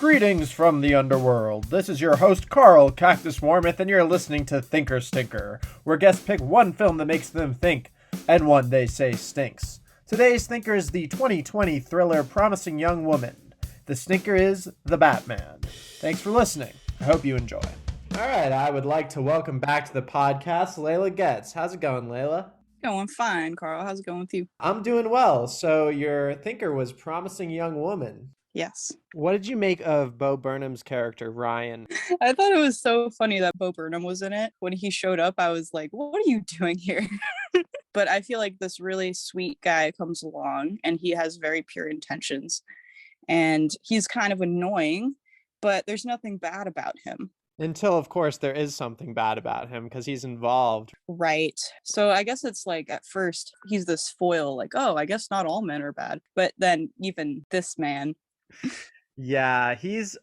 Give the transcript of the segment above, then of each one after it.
Greetings from the underworld. This is your host, Carl Cactus Warmouth, and you're listening to Thinker Stinker, where guests pick one film that makes them think, and one they say stinks. Today's thinker is the 2020 thriller Promising Young Woman. The stinker is The Batman. Thanks for listening. I hope you enjoy. All right, I would like to welcome back to the podcast Layla Getz. How's it going, Layla? Going fine, Carl. How's it going with you? I'm doing well. So your thinker was Promising Young Woman. Yes. What did you make of Bo Burnham's character, Ryan? I thought it was so funny that Bo Burnham was in it. When he showed up, I was like, what are you doing here? But I feel like this really sweet guy comes along and he has very pure intentions. And he's kind of annoying, but there's nothing bad about him. Until, of course, there is something bad about him because he's involved. Right. So I guess it's like at first he's this foil, like, oh, I guess not all men are bad. But then even this man. Yeah,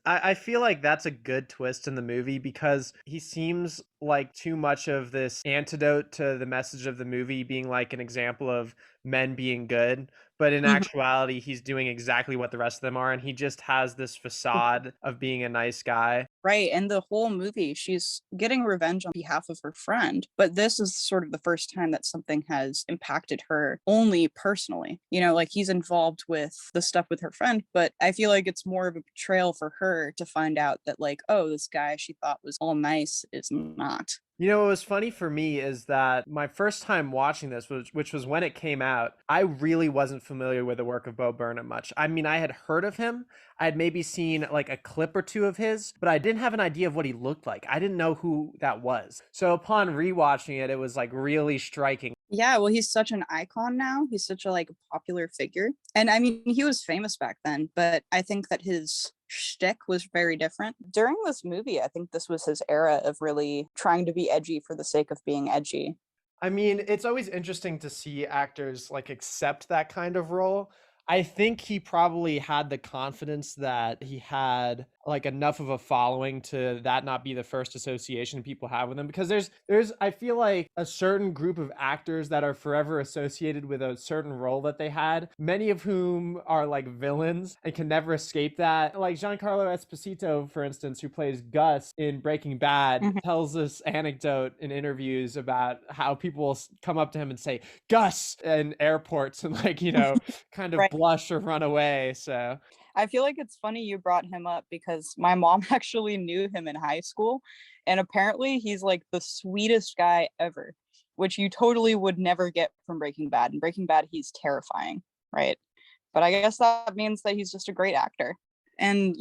I feel like that's a good twist in the movie because he seems like too much of this antidote to the message of the movie being like an example of men being good. But in actuality, he's doing exactly what the rest of them are. And he just has this facade of being a nice guy. Right. And the whole movie, she's getting revenge on behalf of her friend. But this is sort of the first time that something has impacted her only personally. You know, like he's involved with the stuff with her friend, but I feel like it's more of a betrayal for her to find out that, like, oh, this guy she thought was all nice is not. You know, what was funny for me is that my first time watching this, which was when it came out, I really wasn't familiar with the work of Bo Burnham much. I mean, I had heard of him. I'd maybe seen like a clip or two of his, but I didn't have an idea of what he looked like. I didn't know who that was. So upon rewatching it, it was like really striking. Yeah, well, he's such an icon now. He's such a popular figure. And I mean, he was famous back then, but I think that his shtick was very different. During this movie, I think this was his era of really trying to be edgy for the sake of being edgy. I mean, it's always interesting to see actors like accept that kind of role. I think he probably had the confidence that he had like enough of a following to that not be the first association people have with him, because there's I feel like a certain group of actors that are forever associated with a certain role that they had, many of whom are like villains and can never escape that. Like Giancarlo Esposito, for instance, who plays Gus in Breaking Bad, tells this anecdote in interviews about how people will come up to him and say Gus in airports and kind of Right. blush or run away. So I feel like it's funny you brought him up because my mom actually knew him in high school, and apparently he's like the sweetest guy ever, which you totally would never get from Breaking Bad. In Breaking Bad, he's terrifying, right? But I guess that means that he's just a great actor. And,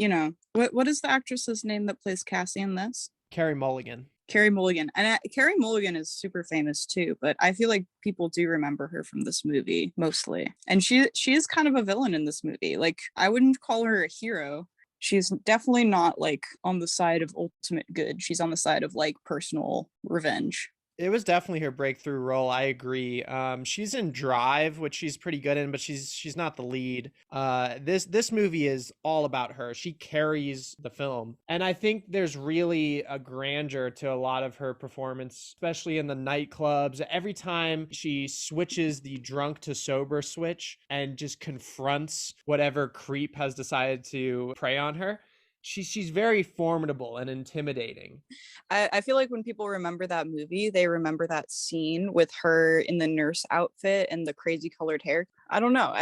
what is the actress's name that plays Cassie in this? Carey Mulligan. Carey Mulligan. And Carey Mulligan is super famous too, but I feel like people do remember her from this movie mostly. And she is kind of a villain in this movie. Like, I wouldn't call her a hero. She's definitely not like on the side of ultimate good. She's on the side of like personal revenge. It was definitely her breakthrough role. I agree. She's in Drive, which she's pretty good in, but she's not the lead. This movie is all about her. She carries the film, and I think there's really a grandeur to a lot of her performance, especially in the nightclubs. Every time she switches the drunk to sober switch and just confronts whatever creep has decided to prey on her, she's very formidable and intimidating. I feel like when people remember that movie, they remember that scene with her in the nurse outfit and the crazy colored hair. I don't know.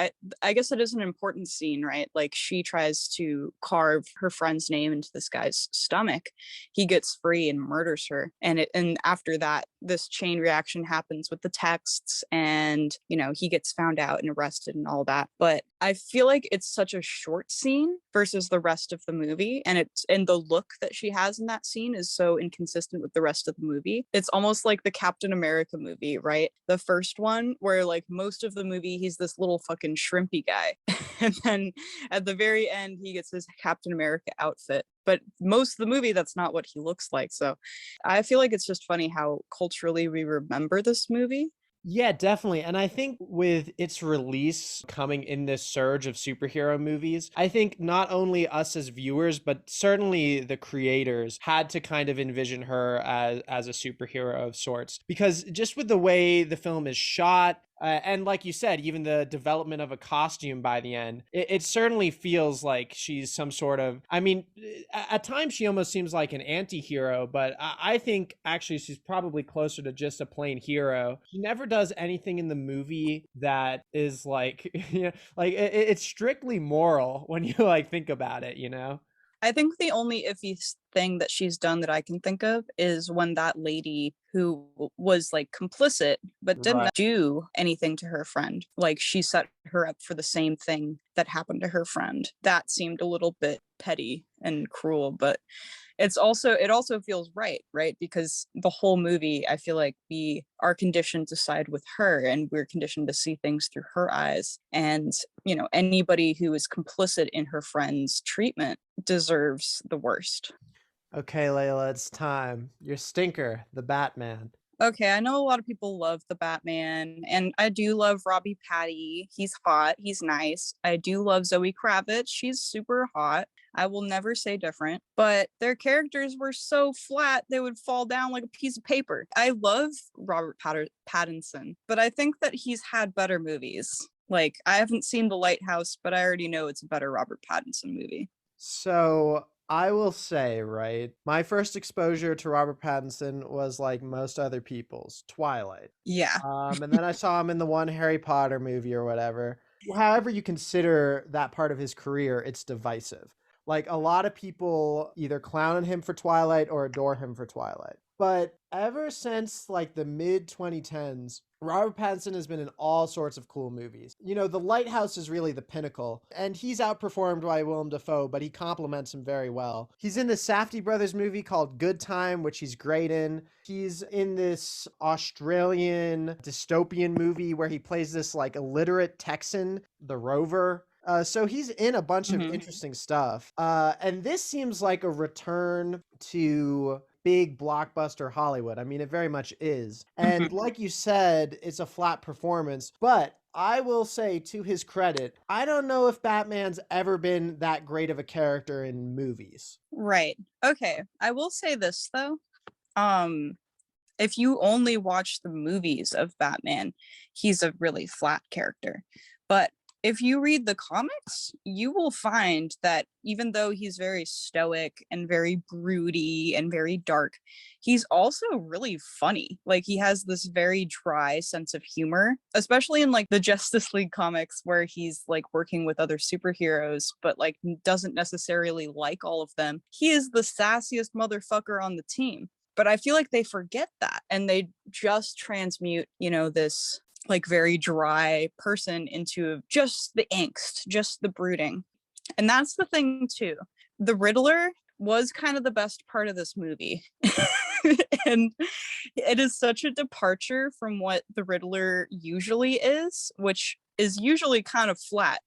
I guess it is an important scene, right? Like, she tries to carve her friend's name into this guy's stomach. He gets free and murders her. And after that, this chain reaction happens with the texts, and, he gets found out and arrested and all that. But I feel like it's such a short scene versus the rest of the movie. And the look that she has in that scene is so inconsistent with the rest of the movie. It's almost like the Captain America movie, right? The first one, where like most of the movie, he's this little fucking shrimpy guy. And then at the very end, he gets his Captain America outfit. But most of the movie, that's not what he looks like. So I feel like it's just funny how culturally we remember this movie. Yeah, definitely. And I think with its release coming in this surge of superhero movies, I think not only us as viewers, but certainly the creators had to kind of envision her as a superhero of sorts. Because just with the way the film is shot, And like you said, even the development of a costume by the end, it certainly feels like she's some sort of. I mean, at times she almost seems like an anti-hero, but I think actually she's probably closer to just a plain hero. She never does anything in the movie that is like, you know, like it's strictly moral when you like think about it, you know? I think the only iffy thing that she's done that I can think of is when that lady who was like complicit but didn't Right. do anything to her friend, like she set her up for the same thing that happened to her friend. That seemed a little bit petty and cruel, but it also feels right? Because the whole movie, I feel like we are conditioned to side with her and we're conditioned to see things through her eyes. And, anybody who is complicit in her friend's treatment deserves the worst. Okay, Layla, it's time. Your stinker, the Batman. Okay, I know a lot of people love the Batman, and I do love Robbie Patty. He's hot, he's nice. I do love Zoe Kravitz. She's super hot. I will never say different, but their characters were so flat they would fall down like a piece of paper. I love Pattinson, but I think that he's had better movies. Like, I haven't seen The Lighthouse, but I already know it's a better Robert Pattinson movie. So I will say, right, my first exposure to Robert Pattinson was like most other people's, Twilight. Yeah. And then I saw him in the one Harry Potter movie or whatever. However you consider that part of his career, it's divisive. Like a lot of people either clown on him for Twilight or adore him for Twilight. But ever since like the mid 2010s, Robert Pattinson has been in all sorts of cool movies. You know, The Lighthouse is really the pinnacle, and he's outperformed by Willem Dafoe, but he complements him very well. He's in the Safdie Brothers movie called Good Time, which he's great in. He's in this Australian dystopian movie where he plays this like illiterate Texan, the Rover. So he's in a bunch of Hmm. interesting stuff. And this seems like a return to big blockbuster Hollywood. I mean, it very much is. And Hmm. like you said, it's a flat performance, but I will say to his credit, I don't know if Batman's ever been that great of a character in movies. Right. Okay. I will say this though. Um, if you only watch the movies of Batman, he's a really flat character. But if you read the comics, you will find that even though he's very stoic and very broody and very dark, he's also really funny. Like he has this very dry sense of humor, especially in like the Justice League comics where he's like working with other superheroes, but like doesn't necessarily like all of them. He is the sassiest motherfucker on the team, but I feel like they forget that and they just transmute, this like very dry person into just the angst, just the brooding. And that's the thing too. The Riddler was kind of the best part of this movie. And it is such a departure from what the Riddler usually is, which is usually kind of flat.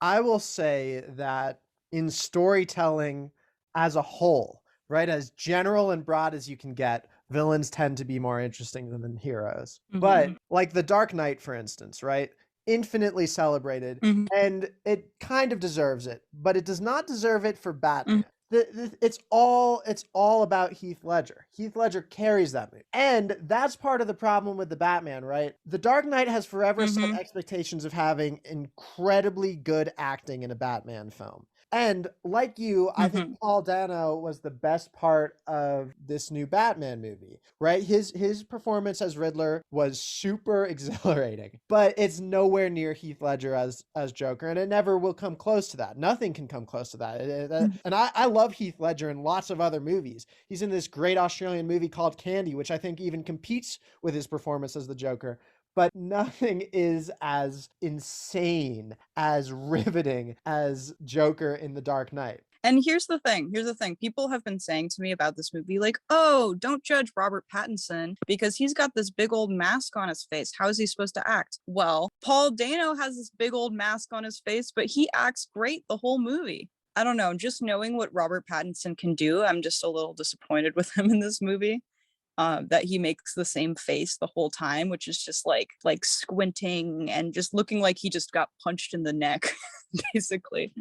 I will say that in storytelling as a whole, right, as general and broad as you can get, villains tend to be more interesting than heroes. But Mhm. like The Dark Knight, for instance, right? Infinitely celebrated, Mhm. and it kind of deserves it, but it does not deserve it for Mhm. Batman. It's all about Heath Ledger. Heath Ledger carries that movie. And that's part of the problem with the Batman, right? The Dark Knight has forever set Mhm. expectations of having incredibly good acting in a Batman film. And like you, I think Mhm. Paul Dano was the best part of this new Batman movie, right? His performance as Riddler was super exhilarating, but it's nowhere near Heath Ledger as Joker, and it never will come close to that. Nothing can come close to that. And I love Heath Ledger in lots of other movies. He's in this great Australian movie called Candy, which I think even competes with his performance as the Joker, but nothing is as insane, as riveting as Joker in The Dark Knight. And here's the thing. People have been saying to me about this movie, like, oh, don't judge Robert Pattinson because he's got this big old mask on his face. How is he supposed to act? Well, Paul Dano has this big old mask on his face, but he acts great the whole movie. I don't know. Just knowing what Robert Pattinson can do, I'm just a little disappointed with him in this movie. That he makes the same face the whole time, which is just like squinting and just looking like he just got punched in the neck, basically.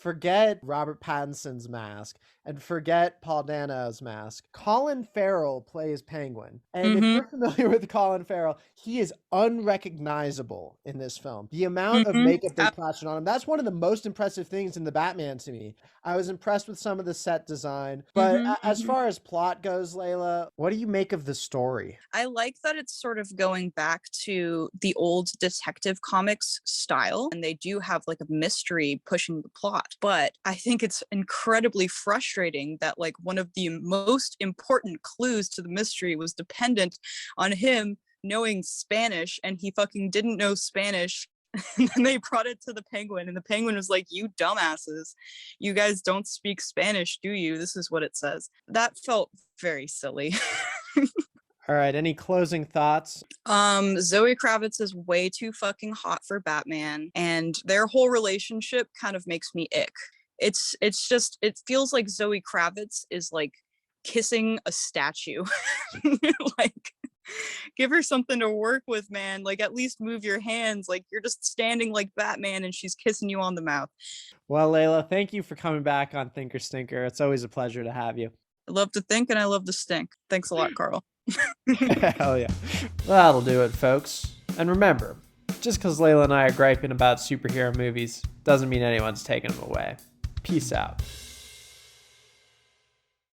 Forget Robert Pattinson's mask and forget Paul Dano's mask. Colin Farrell plays Penguin. And if you're familiar with Colin Farrell, he is unrecognizable in this film. The amount of makeup they plastered on him, that's one of the most impressive things in the Batman to me. I was impressed with some of the set design. But as far as plot goes, Layla, what do you make of the story? I like that it's sort of going back to the old detective comics style, and they do have like a mystery pushing the plot. But I think it's incredibly frustrating that like one of the most important clues to the mystery was dependent on him knowing Spanish, and he fucking didn't know Spanish. And then they brought it to the Penguin, and the Penguin was like, "You dumbasses, you guys don't speak Spanish, do you? This is what it says." That felt very silly. All right, any closing thoughts? Zoe Kravitz is way too fucking hot for Batman, and their whole relationship kind of makes me ick. It's just, it feels like Zoe Kravitz is like kissing a statue. Like, give her something to work with, man. Like, at least move your hands. Like, you're just standing like Batman and she's kissing you on the mouth. Well, Layla, thank you for coming back on Thinker Stinker. It's always a pleasure to have you. I love to think and I love to stink. Thanks a lot, Carl. Hell yeah. That'll do it, folks. And remember, just because Layla and I are griping about superhero movies doesn't mean anyone's taking them away. Peace out.